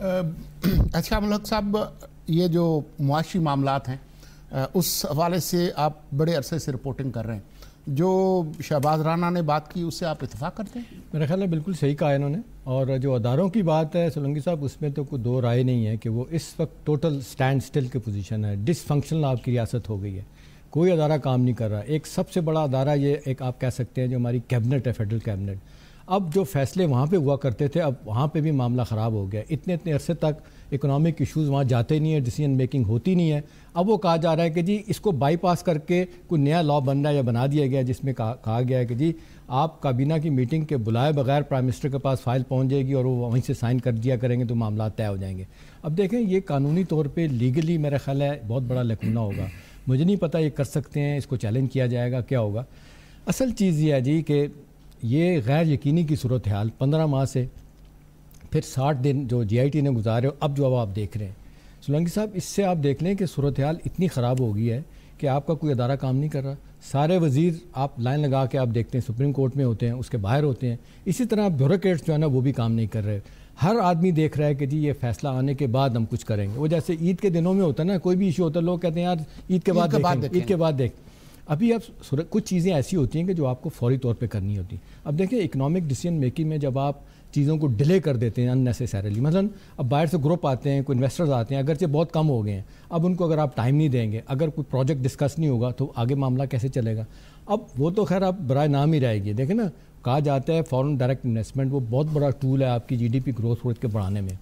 اچھا ملک صاحب، یہ جو معاشی معاملات ہیں اس حوالے سے آپ بڑے عرصے سے رپورٹنگ کر رہے ہیں، جو شہباز رانا نے بات کی اس سے آپ اتفاق کرتے ہیں؟ میرا خیال ہے بالکل صحیح کہا انہوں نے، اور جو اداروں کی بات ہے سولنگی صاحب، اس میں تو کوئی دو رائے نہیں ہے کہ وہ اس وقت ٹوٹل سٹینڈ سٹل کی پوزیشن ہے، ڈس فنکشنل آپ کی ریاست ہو گئی ہے، کوئی ادارہ کام نہیں کر رہا۔ ایک سب سے بڑا ادارہ یہ ایک آپ کہہ سکتے ہیں جو ہماری کیبنٹ ہے، فیڈرل کیبنٹ، اب جو فیصلے وہاں پہ ہوا کرتے تھے اب وہاں پہ بھی معاملہ خراب ہو گیا، اتنے عرصے تک اکنامک ایشوز وہاں جاتے نہیں ہیں، ڈیسیجن میکنگ ہوتی نہیں ہے، اب وہ کہا جا رہا ہے کہ جی اس کو بائی پاس کر کے کوئی نیا لا بن رہا ہے یا بنا دیا گیا جس میں کہا گیا ہے کہ جی آپ کابینہ کی میٹنگ کے بلائے بغیر پرائم منسٹر کے پاس فائل پہنچ جائے گی اور وہ وہیں سے سائن کر دیا کریں گے تو معاملات طے ہو جائیں گے۔ اب دیکھیں یہ قانونی طور پہ لیگلی میرا خیال ہے بہت بڑا لکونہ ہوگا، مجھے نہیں پتہ یہ کر سکتے ہیں، اس کو چیلنج کیا جائے گا کیا ہوگا۔ اصل چیز یہ ہے جی کہ یہ غیر یقینی کی صورتحال 15 ماہ سے پھر 60 دن جو جی آئی ٹی نے گزارے، اب جو آپ دیکھ رہے ہیں سولنگی صاحب، اس سے آپ دیکھ لیں کہ صورتحال اتنی خراب ہو گئی ہے کہ آپ کا کوئی ادارہ کام نہیں کر رہا، سارے وزیر آپ لائن لگا کے آپ دیکھتے ہیں سپریم کورٹ میں ہوتے ہیں، اس کے باہر ہوتے ہیں، اسی طرح بیوروکریٹس جو ہے نا وہ بھی کام نہیں کر رہے، ہر آدمی دیکھ رہا ہے کہ جی یہ فیصلہ آنے کے بعد ہم کچھ کریں گے۔ وہ جیسے عید کے دنوں میں ہوتا ہے نا، کوئی بھی ایشو ہوتا ہے لوگ کہتے ہیں یار عید کے بعد دیکھ، ابھی اب کچھ چیزیں ایسی ہوتی ہیں کہ جو آپ کو فوری طور پہ کرنی ہوتی ہیں۔ اب دیکھیں اکنامک ڈیسیجن میکنگ میں جب آپ چیزوں کو ڈیلے کر دیتے ہیں اننیسیسریلی، مثلاً اب باہر سے گروپ آتے ہیں، کوئی انویسٹرز آتے ہیں، اگرچہ بہت کم ہو گئے ہیں، اب ان کو اگر آپ ٹائم نہیں دیں گے، اگر کوئی پروجیکٹ ڈسکس نہیں ہوگا تو آگے معاملہ کیسے چلے گا؟ اب وہ تو خیر آپ برائے نام ہی رہے گی، دیکھیں نا کہا جاتا ہے فورن ڈائریکٹ انویسٹمنٹ وہ بہت بڑا ٹول ہے آپ کی G D P growth rate کے بڑھانے میں،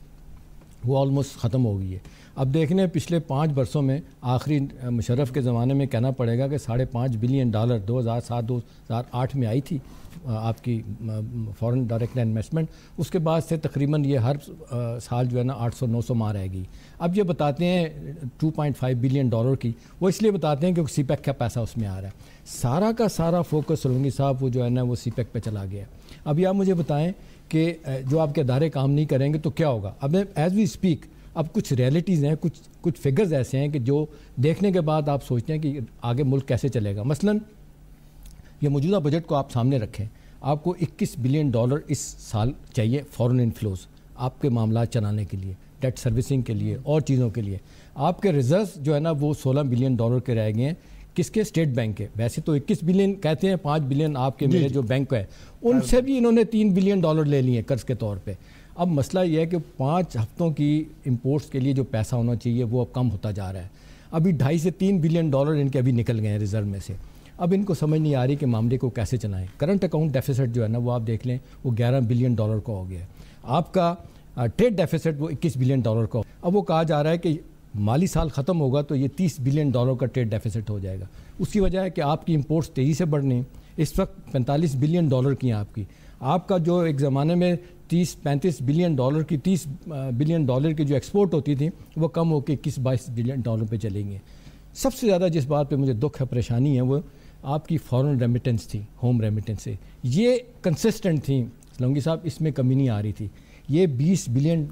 وہ آلموسٹ ختم ہو گئی ہے۔ اب دیکھنے پچھلے 5 برسوں میں آخری مشرف کے زمانے میں کہنا پڑے گا کہ $5.5 بلین 2007-2008 میں آئی تھی آپ کی فورن ڈائریکٹ انویسٹمنٹ، اس کے بعد سے تقریباً یہ ہر سال جو ہے نا 800-900 ماہ رہ گئی۔ اب یہ بتاتے ہیں $2.5 بلین کی، وہ اس لیے بتاتے ہیں کہ سی پیک کا پیسہ اس میں آ رہا ہے، سارا کا سارا فوکس سولنگی صاحب وہ جو ہے نا وہ سی پیک پہ چلا گیا۔ ابھی آپ مجھے بتائیں کہ جو آپ کے ادارے کام نہیں کریں گے تو کیا ہوگا؟ اب ایز وی اسپیک اب کچھ ریئلٹیز ہیں، کچھ فگرز ایسے ہیں کہ جو دیکھنے کے بعد آپ سوچتے ہیں کہ آگے ملک کیسے چلے گا۔ مثلاً یہ موجودہ بجٹ کو آپ سامنے رکھیں، آپ کو $21 بلین اس سال چاہیے فورن انفلوز آپ کے معاملات چلانے کے لیے، ڈیٹ سروسنگ کے لیے اور چیزوں کے لیے۔ آپ کے ریزروز جو ہے نا وہ $16 بلین کے رہ گئے ہیں، کس کے؟ اسٹیٹ بینک کے۔ ویسے تو 21 بلین کہتے ہیں، 5 بلین آپ کے میرے جو بینک ہے ان سے بھی انہوں نے $3 بلین لے لیے قرض کے طور پہ۔ اب مسئلہ یہ ہے کہ 5 ہفتوں کی امپورٹس کے لیے جو پیسہ ہونا چاہیے وہ اب کم ہوتا جا رہا ہے، ابھی 2.5 سے 3 بلین ان کے ابھی نکل گئے ہیں ریزرو میں سے۔ اب ان کو سمجھ نہیں آ رہی کہ معاملے کو کیسے چلائیں۔ کرنٹ اکاؤنٹ ڈیفیسٹ جو ہے نا وہ آپ دیکھ لیں وہ $11 بلین کا ہو گیا ہے، آپ کا ٹریڈ ڈیفیسٹ وہ $21 بلین کا۔ اب وہ کہا جا رہا ہے کہ مالی سال ختم ہوگا تو یہ $30 بلین کا ٹریڈ ڈیفیسٹ ہو جائے گا۔ اس کی وجہ ہے کہ آپ کی امپورٹس تیزی سے بڑھنی، اس وقت $45 بلین کی ہیں آپ کا جو ایک زمانے میں 30-35 بلین کی 30 بلین کی جو ایکسپورٹ ہوتی تھی وہ کم ہو کے 21-22 بلین پہ چلیں گے۔ سب سے زیادہ جس بات پہ مجھے دکھ ہے، پریشانی ہے، وہ آپ کی فورن ریمیٹنس تھی، ہوم ریمیٹنس سے یہ کنسسٹنٹ تھیں سولنگی صاحب، اس میں کمی نہیں آ رہی تھی۔ یہ $20 بلین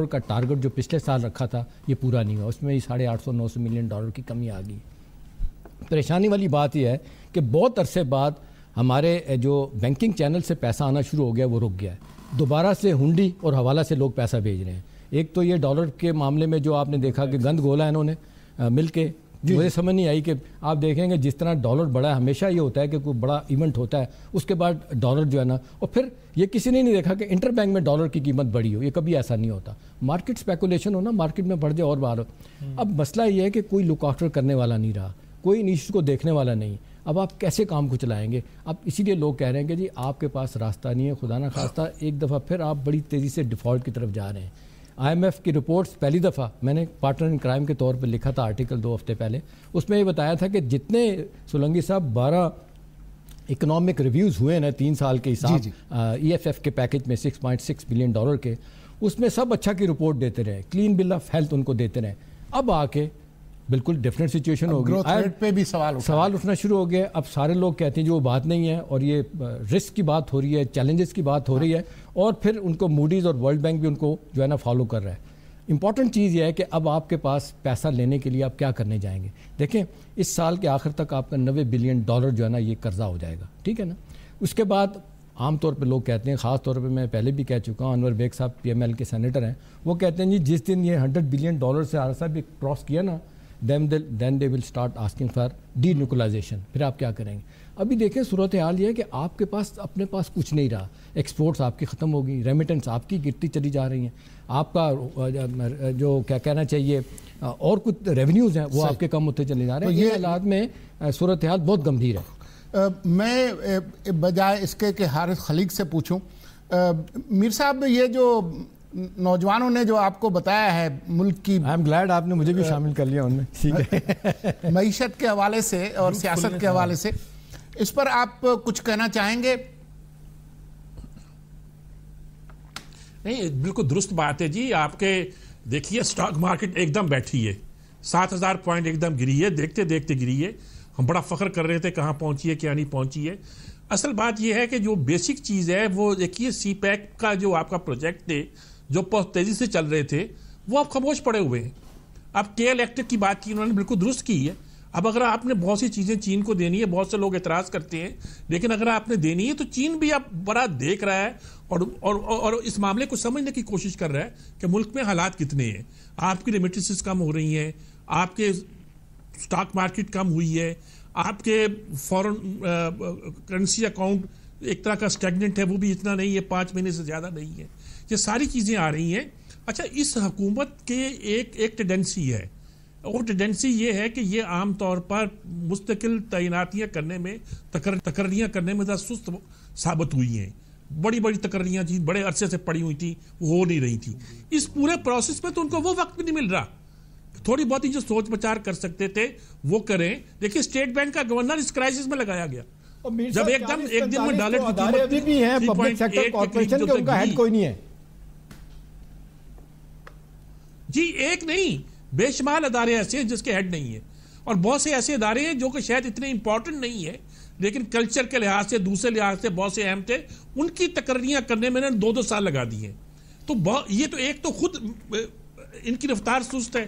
کا ٹارگٹ جو پچھلے سال رکھا تھا یہ پورا نہیں ہوا، اس میں 850-900 ملین کی کمی آ گئی۔ پریشانی والی بات یہ ہے کہ بہت عرصے بعد ہمارے جو بینکنگ چینل سے پیسہ آنا شروع ہو گیا وہ رک گیا ہے، دوبارہ سے ہنڈی اور حوالہ سے لوگ پیسہ بھیج رہے ہیں۔ ایک تو یہ ڈالر کے معاملے میں جو آپ نے دیکھا کہ گند گھولا انہوں نے مل کے، مجھے سمجھ نہیں آئی کہ آپ دیکھیں گے جس طرح ڈالر بڑا ہے، ہمیشہ یہ ہوتا ہے کہ کوئی بڑا ایونٹ ہوتا ہے اس کے بعد ڈالر جو ہے نا، اور پھر یہ کسی نے نہیں دیکھا کہ انٹر بینک میں ڈالر کی قیمت بڑھی ہو، یہ کبھی ایسا نہیں ہوتا، مارکیٹ اسپیکولیشن ہو نا، مارکیٹ میں بڑھ جائے اور باہر ہو۔ اب مسئلہ یہ ہے کہ کوئی لک آفٹر کرنے والا نہیں رہا، کوئی ان ایشوز کو دیکھنے والا نہیں، اب آپ کیسے کام کو چلائیں گے؟ اب اسی لیے لوگ کہہ رہے ہیں کہ جی آپ کے پاس راستہ نہیں ہے، خدا نہ خواستہ ایک دفعہ پھر آپ بڑی تیزی سے ڈیفالٹ کی طرف جا رہے ہیں۔ آئی ایم ایف کی رپورٹس پہلی دفعہ میں نے پارٹنر ان کرائم کے طور پہ لکھا تھا آرٹیکل 2 ہفتے پہلے، اس میں یہ بتایا تھا کہ جتنے سولنگی صاحب 12 اکنامک ریویوز ہوئے ہیں 3 سال کے حساب ای ایف ایف کے پیکج میں $6.6 بلین کے، اس میں سب اچھا کی رپورٹ دیتے رہے، کلین بل آف ہیلتھ ان کو دیتے رہے۔ اب آ کے بالکل ڈفرینٹ سچویشن ہو گئی، پہ بھی سوال اٹھنا شروع ہو گیا۔ اب سارے لوگ کہتے ہیں جو وہ بات نہیں ہے، اور یہ رسک کی بات ہو رہی ہے، چیلنجز کی بات ہو رہی ہے، اور پھر ان کو موڈیز اور ورلڈ بینک بھی ان کو جو ہے نا فالو کر رہا ہے۔ امپورٹنٹ چیز یہ ہے کہ اب آپ کے پاس پیسہ لینے کے لیے آپ کیا کرنے جائیں گے؟ دیکھیں اس سال کے آخر تک آپ کا $90 بلین جو ہے نا یہ قرضہ ہو جائے گا، ٹھیک ہے نا۔ اس کے بعد عام طور پہ لوگ کہتے ہیں, خاص طور پہ میں پہلے بھی کہہ چکا ہوں, انور بیگ صاحب پی ایم ایل کے سینیٹر ہیں, وہ کہتے ہیں جی جس دن یہ $100 بلین سے عارض صاحب کراس کیا نا, then they will start asking for denuclearization. پھر آپ کیا کریں گے؟ ابھی دیکھیں صورتحال یہ ہے کہ آپ کے پاس اپنے پاس کچھ نہیں رہا, ایکسپورٹس آپ کی ختم ہو گئی, ریمیٹنس آپ کی گرتی چلی جا رہی ہیں, آپ کا جو کیا کہنا چاہیے اور کچھ ریونیوز ہیں وہ آپ کے کم ہوتے چلے جا رہے ہیں. یہ حالات میں صورتحال بہت گمبھیر ہے. میں بجائے اس کے کہ حارث خلیق سے پوچھوں, میر صاحب یہ جو نوجوانوں نے جو آپ کو بتایا ہے ملک کی, آئی ایم گلیڈ آپ نے مجھے بھی شامل کر لیا ان میں, ٹھیک ہے, معیشت کے حوالے سے اور سیاست کے حوالے سے, اس پر آپ کچھ کہنا چاہیں گے؟ نہیں, بالکل درست بات ہے جی. آپ کے دیکھیے سٹاک مارکیٹ ایک دم بیٹھی ہے, 7,000 پوائنٹ ایک دم گری ہے, دیکھتے دیکھتے گری ہے. ہم بڑا فخر کر رہے تھے کہاں پہنچی ہے کیا نہیں پہنچی ہے. اصل بات یہ ہے کہ جو بیسک چیز ہے وہ دیکھیے سی پیک کا جو آپ کا پروجیکٹ تھے جو بہت تیزی سے چل رہے تھے وہ اب خاموش پڑے ہوئے ہیں. اب کے الیکٹرک کی بات کی انہوں نے, بالکل درست کی ہے. اب اگر آپ نے بہت سی چیزیں چین کو دینی ہے, بہت سے لوگ اعتراض کرتے ہیں, لیکن اگر آپ نے دینی ہے تو چین بھی اب بڑا دیکھ رہا ہے اور اس معاملے کو سمجھنے کی کوشش کر رہا ہے کہ ملک میں حالات کتنے ہیں. آپ کی ریمیٹنسز کم ہو رہی ہیں, آپ کے سٹاک مارکیٹ کم ہوئی ہے, آپ کے فورن کرنسی اکاؤنٹ ایک طرح کا سٹیگننٹ ہے, وہ بھی اتنا نہیں ہے, 5 مہینے سے زیادہ نہیں ہے. یہ ساری چیزیں آ رہی ہیں. اچھا, اس حکومت کے ایک ٹینڈنسی ہے, اور ٹینڈنسی یہ ہے کہ یہ عام طور پر مستقل تعیناتیاں کرنے میں, تقرریاں کرنے میں ذرا سست ثابت ہوئی ہیں. بڑی بڑی تقرریاں جی بڑے عرصے سے پڑی ہوئی تھی, وہ ہو نہیں رہی تھی. اس پورے پروسیس میں تو ان کو وہ وقت بھی نہیں مل رہا. تھوڑی بہت ہی جو سوچ بچار کر سکتے تھے وہ کریں. دیکھیے اسٹیٹ بینک کا گورنر اس کرائسس میں لگایا گیا, جب ایک دن میں ڈالر کی قیمت بھی ہیں پبلک سیکٹر کارپوریشن کے, ان کا ہیڈ کوئی نہیں ہے جی. ایک نہیں, بے شمار ادارے ایسے ہیں جس کے ہیڈ نہیں ہے, اور بہت سے ایسے ادارے ہیں جو کہ شاید اتنے امپورٹنٹ نہیں ہے لیکن کلچر کے لحاظ سے, دوسرے لحاظ سے بہت سے اہم تھے. ان کی تقرریاں کرنے میں نے 2-2 سال لگا دیے. تو یہ تو ایک تو خود ان کی رفتار سست ہے,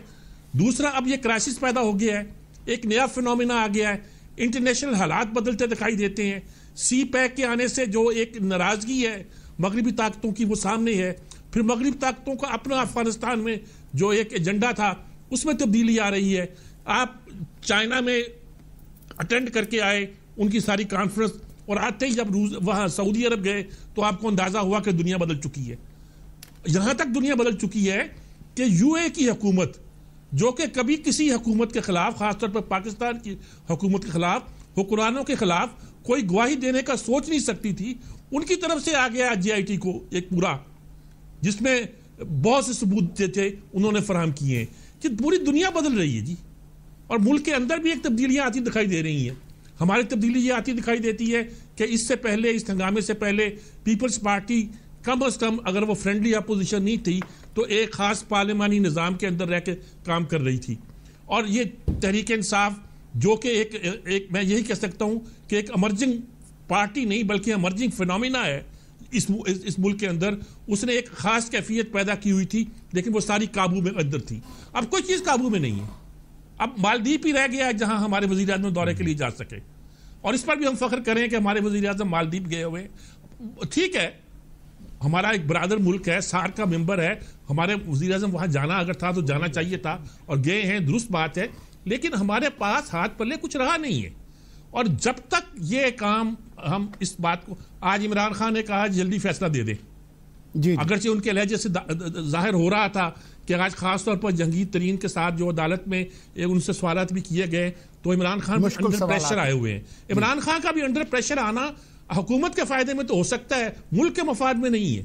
دوسرا اب یہ کرائسس پیدا ہو گیا ہے, ایک نیا فینومینا آ گیا ہے, انٹرنیشنل حالات بدلتے دکھائی دیتے ہیں. سی پیک کے آنے سے جو ایک ناراضگی ہے مغربی طاقتوں کی وہ سامنے ہے. پھر مغربی طاقتوں کا اپنا افغانستان میں جو ایک ایجنڈا تھا اس میں تبدیلی آ رہی ہے. آپ چائنا میں اٹینڈ کر کے آئے ان کی ساری کانفرنس, اور آتے ہی جب وہاں سعودی عرب گئے تو آپ کو اندازہ ہوا کہ دنیا بدل چکی ہے. یہاں تک دنیا بدل چکی ہے کہ یو اے کی حکومت جو کہ کبھی کسی حکومت کے خلاف, خاص طور پر پاکستان کی حکومت کے خلاف, حکمرانوں کے خلاف کوئی گواہی دینے کا سوچ نہیں سکتی تھی, ان کی طرف سے آ گیا GIT کو ایک پورا, جس میں بہت سے ثبوت تھے انہوں نے فراہم کیے ہیں کہ پوری دنیا بدل رہی ہے جی. اور ملک کے اندر بھی ایک تبدیلیاں آتی دکھائی دے رہی ہیں. ہماری تبدیلی یہ آتی دکھائی دیتی ہے کہ اس سے پہلے, اس ہنگامے سے پہلے, پیپلز پارٹی کم از کم اگر وہ فرینڈلی اپوزیشن نہیں تھی تو ایک خاص پارلیمانی نظام کے اندر رہ کے کام کر رہی تھی. اور یہ تحریک انصاف جو کہ ایک میں یہی کہہ سکتا ہوں کہ ایک امرجنگ پارٹی نہیں بلکہ امرجنگ فینومینا ہے اس ملک کے اندر, اس نے ایک خاص کیفیت پیدا کی ہوئی تھی, لیکن وہ ساری قابو میں اندر تھی. اب کوئی چیز قابو میں نہیں ہے. اب مالدیپ ہی رہ گیا ہے جہاں ہمارے وزیر اعظم دورے کے لیے جا سکے, اور اس پر بھی ہم فخر کریں کہ ہمارے وزیر اعظم مالدیپ گئے ہوئے. ٹھیک ہے, ہمارا ایک برادر ملک ہے, سارک کا ممبر ہے, ہمارے وزیر اعظم وہاں جانا اگر تھا تو جانا چاہیے تھا, اور گئے ہیں, درست بات ہے, لیکن ہمارے پاس ہاتھ پلے کچھ رہا نہیں ہے. اور جب تک یہ کام ہم اس بات کو, آج عمران خان نے کہا جلدی فیصلہ دے دیں, جی اگرچہ ان کے لہجے سے ظاہر ہو رہا تھا کہ آج خاص طور پر جہانگیر ترین کے ساتھ جو عدالت میں ان سے سوالات بھی کیے گئے تو عمران خان بھی انڈر پریشر آئے ہوئے ہیں. عمران خان کا بھی انڈر پریشر آنا حکومت کے فائدے میں تو ہو سکتا ہے, ملک کے مفاد میں نہیں ہے.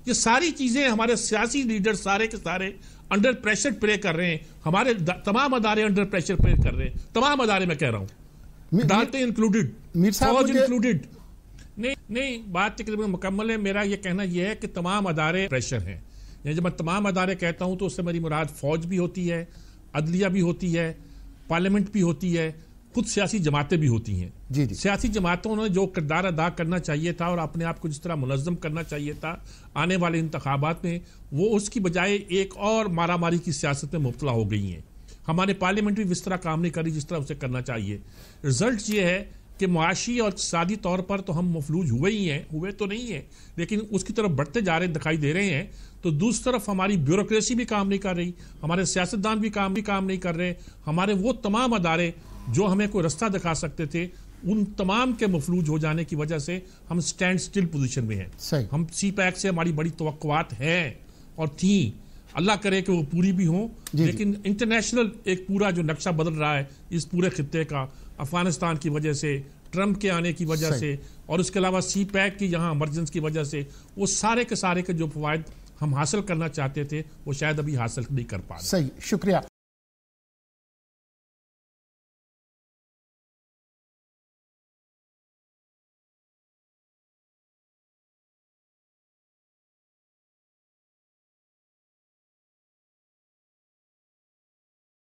یہ ساری چیزیں ہمارے سیاسی لیڈر سارے کے سارے انڈر پریشر پلے کر رہے ہیں, ہمارے تمام ادارے انڈر پریشر پلے کر رہے ہیں, تمام ادارے میں کہہ رہا ہوں, عدالتیں انکلوڈڈ, فوج انکلوڈڈ. نہیں بات تقریباً مکمل ہے. میرا یہ کہنا یہ ہے کہ تمام ادارے پریشر ہیں. یعنی جب میں تمام ادارے کہتا ہوں تو اس سے میری مراد فوج بھی ہوتی ہے, عدلیہ بھی ہوتی ہے, پارلیمنٹ بھی ہوتی ہے, خود سیاسی جماعتیں بھی ہوتی ہیں. جی سیاسی جماعتوں نے جو کردار ادا کرنا چاہیے تھا اور اپنے آپ کو جس طرح منظم کرنا چاہیے تھا آنے والے انتخابات میں, وہ اس کی بجائے ایک اور مارا ماری کی سیاست میں مبتلا ہو گئی ہیں. ہمارے پارلیمنٹ بھی اس طرح کام نہیں کر رہی جس طرح اسے کرنا چاہیے. رزلٹ یہ ہے کہ معاشی اور اقتصادی طور پر تو ہم مفلوج ہوئے تو نہیں ہیں، لیکن اس کی طرف بڑھتے جا رہے دکھائی دے رہے ہیں، تو دوسری طرف ہماری بیوروکریسی بھی کام نہیں کر رہی، ہمارے سیاستدان بھی کام نہیں کر رہے، ہمارے وہ تمام ادارے جو ہمیں کوئی رستہ دکھا سکتے تھے ان تمام کے مفلوج ہو جانے کی وجہ سے ہم سٹینڈ سٹل پوزیشن میں ہیں. ہم سی پیک سے ہماری بڑی توقعات ہیں اور تھیں، اللہ کرے کہ وہ پوری بھی ہوں، لیکن انٹرنیشنل ایک پورا جو نقشہ بدل رہا ہے اس پورے خطے کا، افغانستان کی وجہ سے، ٹرمپ کے آنے کی وجہ سے، اور اس کے علاوہ سی پیک کی یہاں ایمرجنس کی وجہ سے، وہ سارے کے جو فوائد ہم حاصل کرنا چاہتے تھے وہ شاید ابھی حاصل نہیں کر پا رہے. صحیح، شکریہ.